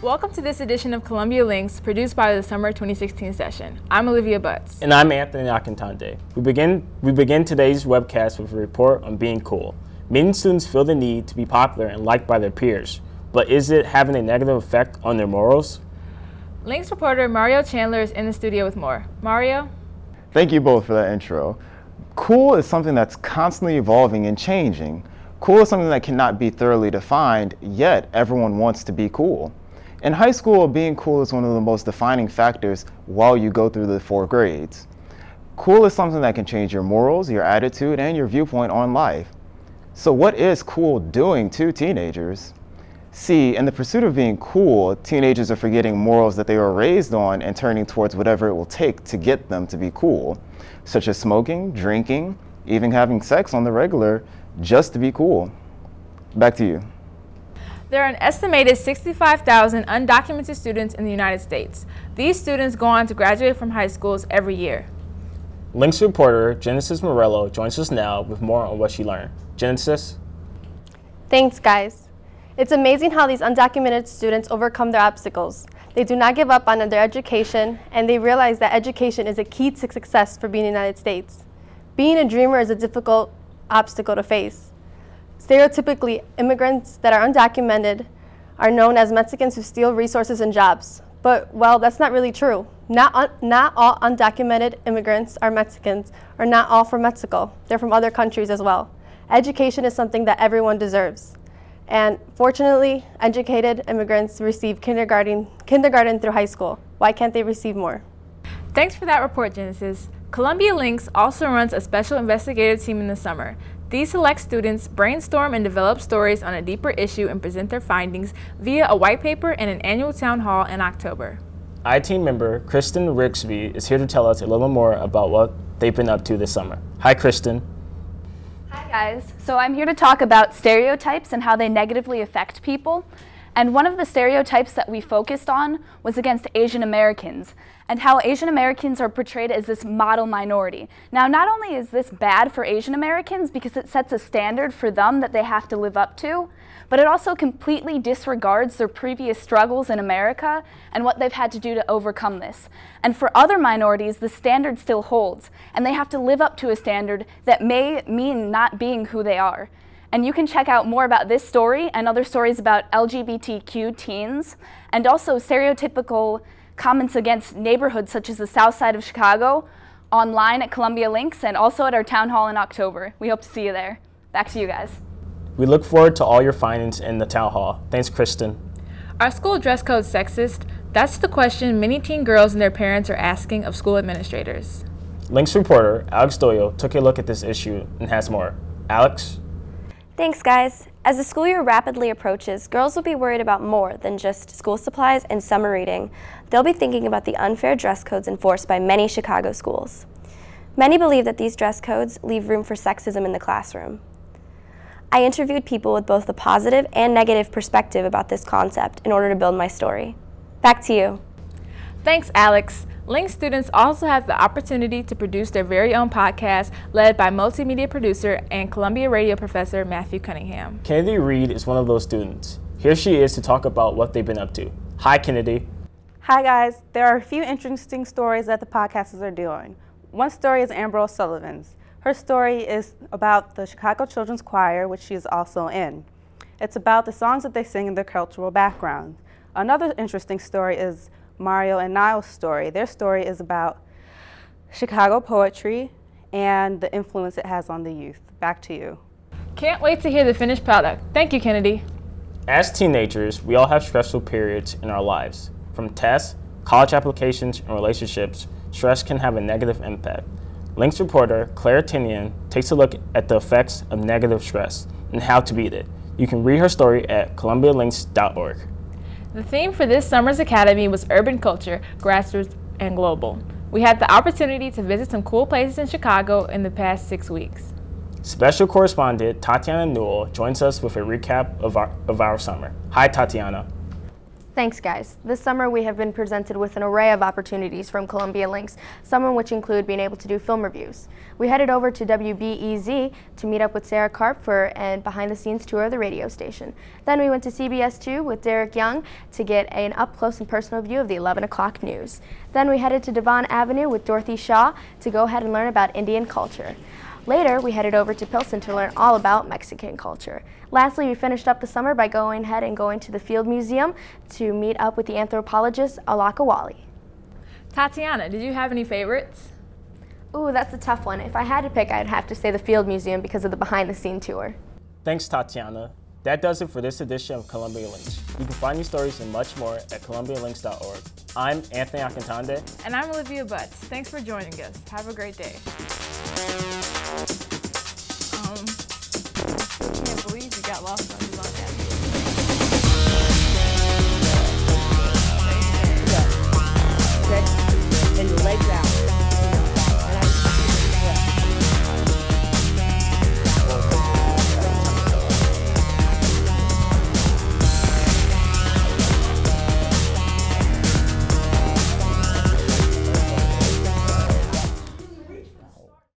Welcome to this edition of Columbia Links, produced by the Summer 2016 session. I'm Olivia Butts. And I'm Anthony Akintonde. We begin today's webcast with a report on being cool. Many students feel the need to be popular and liked by their peers, but is it having a negative effect on their morals? Links reporter Mario Chandler is in the studio with more. Mario? Thank you both for that intro. Cool is something that's constantly evolving and changing. Cool is something that cannot be thoroughly defined, yet everyone wants to be cool. In high school, being cool is one of the most defining factors while you go through the 4 grades. Cool is something that can change your morals, your attitude, and your viewpoint on life. So what is cool doing to teenagers? See, in the pursuit of being cool, teenagers are forgetting morals that they were raised on and turning towards whatever it will take to get them to be cool, such as smoking, drinking, even having sex on the regular, just to be cool. Back to you. There are an estimated 65,000 undocumented students in the United States. These students go on to graduate from high schools every year. Links reporter Genesis Morello joins us now with more on what she learned. Genesis? Thanks, guys. It's amazing how these undocumented students overcome their obstacles. They do not give up on their education, and they realize that education is a key to success for being in the United States. Being a dreamer is a difficult obstacle to face. Stereotypically, immigrants that are undocumented are known as Mexicans who steal resources and jobs. But, well, that's not really true. Not all undocumented immigrants are Mexicans, or not all from Mexico. They're from other countries as well. Education is something that everyone deserves. And fortunately, educated immigrants receive kindergarten through high school. Why can't they receive more? Thanks for that report, Genesis. Columbia Links also runs a special investigative team in the summer. These select students brainstorm and develop stories on a deeper issue and present their findings via a white paper and an annual town hall in October. I-Team member Kristen Rixby is here to tell us a little more about what they've been up to this summer. Hi, Kristen. Hi guys, so I'm here to talk about stereotypes and how they negatively affect people. And one of the stereotypes that we focused on was against Asian Americans and how Asian Americans are portrayed as this model minority. Now, not only is this bad for Asian Americans because it sets a standard for them that they have to live up to, but it also completely disregards their previous struggles in America and what they've had to do to overcome this. And for other minorities, the standard still holds, and they have to live up to a standard that may mean not being who they are. And you can check out more about this story and other stories about LGBTQ teens, and also stereotypical comments against neighborhoods such as the South Side of Chicago online at Columbia Links and also at our town hall in October. We hope to see you there. Back to you guys. We look forward to all your findings in the town hall. Thanks, Kristen. Are school dress codes sexist? That's the question many teen girls and their parents are asking of school administrators. Links reporter Alex Doyle took a look at this issue and has more. Alex? Thanks, guys. As the school year rapidly approaches, girls will be worried about more than just school supplies and summer reading. They'll be thinking about the unfair dress codes enforced by many Chicago schools. Many believe that these dress codes leave room for sexism in the classroom. I interviewed people with both a positive and negative perspective about this concept in order to build my story. Back to you. Thanks, Alex. Link students also have the opportunity to produce their very own podcast led by multimedia producer and Columbia radio professor Matthew Cunningham. Kennedy Reed is one of those students. Here she is to talk about what they've been up to. Hi, Kennedy. Hi, guys. There are a few interesting stories that the podcasters are doing. One story is Amber O'Sullivan's. Her story is about the Chicago Children's Choir, which she is also in. It's about the songs that they sing in their cultural background. Another interesting story is Mario and Niall's story. Their story is about Chicago poetry and the influence it has on the youth. Back to you. Can't wait to hear the finished product. Thank you, Kennedy. As teenagers, we all have stressful periods in our lives. From tests, college applications, and relationships, stress can have a negative impact. Links reporter Claire Tinian takes a look at the effects of negative stress and how to beat it. You can read her story at columbialinks.org. The theme for this summer's academy was urban culture, grassroots, and global. We had the opportunity to visit some cool places in Chicago in the past 6 weeks. Special correspondent Tatiana Newell joins us with a recap of our summer. Hi, Tatiana. Thanks, guys. This summer we have been presented with an array of opportunities from Columbia Links, some of which include being able to do film reviews. We headed over to WBEZ to meet up with Sarah Karp for a behind-the-scenes tour of the radio station. Then we went to CBS 2 with Derek Young to get an up-close and personal view of the 11 o'clock news. Then we headed to Devon Avenue with Dorothy Shaw to go ahead and learn about Indian culture. Later, we headed over to Pilsen to learn all about Mexican culture. Lastly, we finished up the summer by going to the Field Museum to meet up with the anthropologist Alakawali. Tatiana, did you have any favorites? Ooh, that's a tough one. If I had to pick, I'd have to say the Field Museum because of the behind-the-scene tour. Thanks, Tatiana. That does it for this edition of Columbia Links. You can find these stories and much more at columbialinks.org. I'm Anthony Akintonde. And I'm Olivia Butts. Thanks for joining us. Have a great day. I can't believe you got lost on your podcast. Stretch and your legs out.